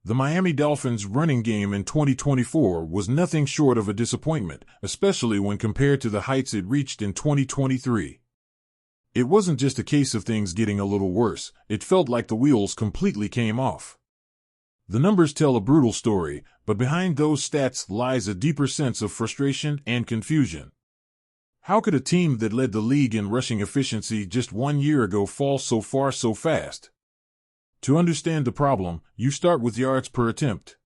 The Miami Dolphins' running game in 2024 was nothing short of a disappointment, especially when compared to the heights it reached in 2023. It wasn't just a case of things getting a little worse, it felt like the wheels completely came off. The numbers tell a brutal story, but behind those stats lies a deeper sense of frustration and confusion. How could a team that led the league in rushing efficiency just 1 year ago fall so far so fast? To understand the problem, you start with yards per attempt.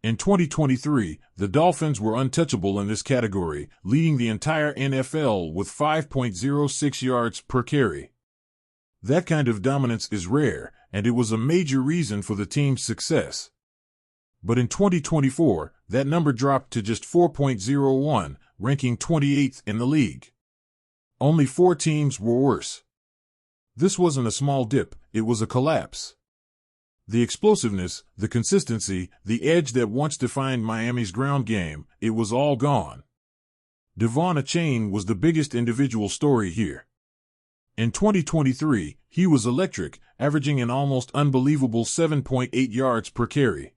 In 2023, the Dolphins were untouchable in this category, leading the entire NFL with 5.06 yards per carry. That kind of dominance is rare, and it was a major reason for the team's success. But in 2024, that number dropped to just 4.01, ranking 28th in the league. Only 4 teams were worse. This wasn't a small dip, it was a collapse. The explosiveness, the consistency, the edge that once defined Miami's ground game, it was all gone. De'Von Achane was the biggest individual story here. In 2023, he was electric, averaging an almost unbelievable 7.8 yards per carry.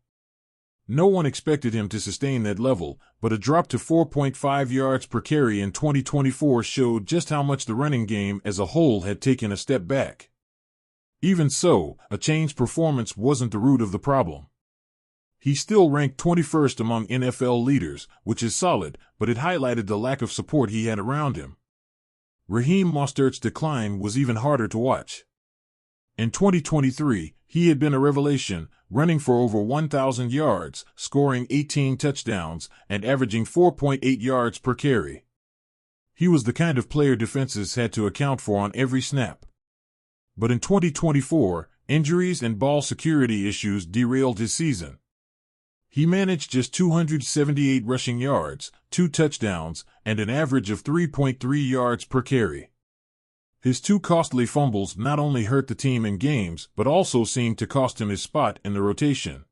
No one expected him to sustain that level, but a drop to 4.5 yards per carry in 2024 showed just how much the running game as a whole had taken a step back. Even so, Achane's performance wasn't the root of the problem. He still ranked 21st among NFL leaders, which is solid, but it highlighted the lack of support he had around him. Raheem Mostert's decline was even harder to watch. In 2023, he had been a revelation, running for over 1,000 yards, scoring 18 touchdowns, and averaging 4.8 yards per carry. He was the kind of player defenses had to account for on every snap. But in 2024, injuries and ball security issues derailed his season. He managed just 278 rushing yards, 2 touchdowns, and an average of 3.3 yards per carry. His 2 costly fumbles not only hurt the team in games, but also seemed to cost him his spot in the rotation.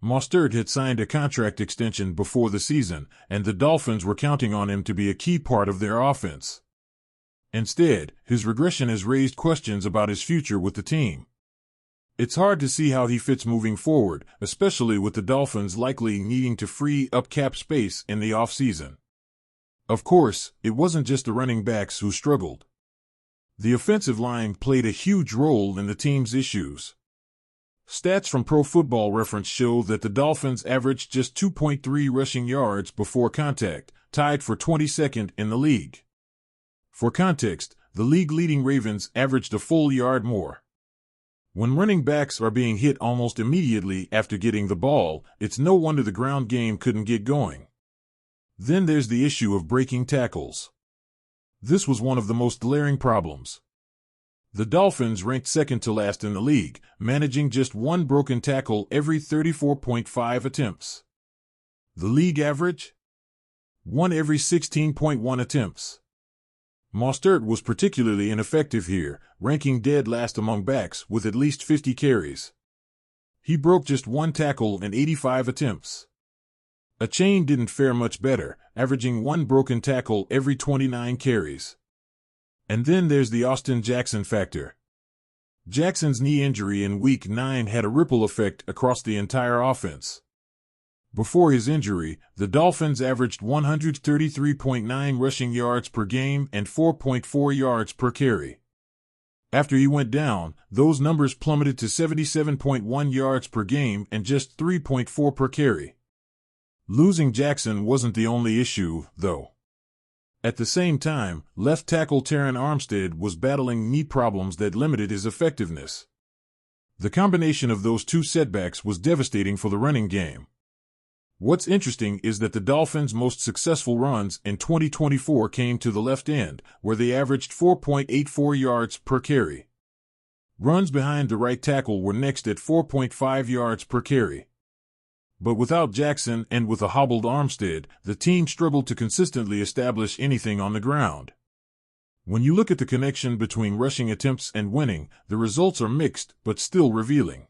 Mostert had signed a contract extension before the season, and the Dolphins were counting on him to be a key part of their offense. Instead, his regression has raised questions about his future with the team. It's hard to see how he fits moving forward, especially with the Dolphins likely needing to free up cap space in the offseason. Of course, it wasn't just the running backs who struggled. The offensive line played a huge role in the team's issues. Stats from Pro Football Reference show that the Dolphins averaged just 2.3 rushing yards before contact, tied for 22nd in the league. For context, the league-leading Ravens averaged a full yard more. When running backs are being hit almost immediately after getting the ball, it's no wonder the ground game couldn't get going. Then there's the issue of breaking tackles. This was one of the most glaring problems. The Dolphins ranked second to last in the league, managing just 1 broken tackle every 34.5 attempts. The league average? 1 every 16.1 attempts. Mostert was particularly ineffective here, ranking dead last among backs with at least 50 carries. He broke just 1 tackle in 85 attempts. Achane didn't fare much better, averaging 1 broken tackle every 29 carries. And then there's the Austin Jackson factor. Jackson's knee injury in Week 9 had a ripple effect across the entire offense. Before his injury, the Dolphins averaged 133.9 rushing yards per game and 4.4 yards per carry. After he went down, those numbers plummeted to 77.1 yards per game and just 3.4 per carry. Losing Jackson wasn't the only issue, though. At the same time, left tackle Terron Armstead was battling knee problems that limited his effectiveness. The combination of those 2 setbacks was devastating for the running game. What's interesting is that the Dolphins' most successful runs in 2024 came to the left end, where they averaged 4.84 yards per carry. Runs behind the right tackle were next at 4.5 yards per carry. But without Jackson and with a hobbled Armstead, the team struggled to consistently establish anything on the ground. When you look at the connection between rushing attempts and winning, the results are mixed but still revealing.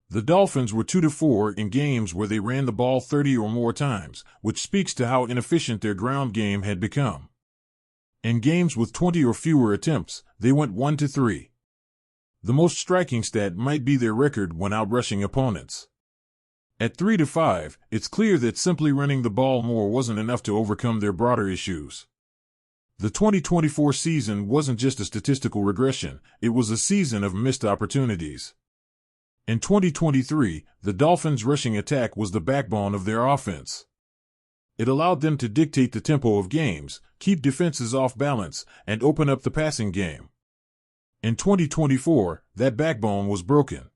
The Dolphins were 2-4 in games where they ran the ball 30 or more times, which speaks to how inefficient their ground game had become. In games with 20 or fewer attempts, they went 1-3. The most striking stat might be their record when out-rushing opponents. At 3-5, it's clear that simply running the ball more wasn't enough to overcome their broader issues. The 2024 season wasn't just a statistical regression, it was a season of missed opportunities. In 2023, the Dolphins' rushing attack was the backbone of their offense. It allowed them to dictate the tempo of games, keep defenses off balance, and open up the passing game. In 2024, that backbone was broken.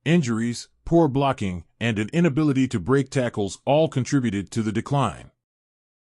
Injuries, poor blocking, and an inability to break tackles all contributed to the decline.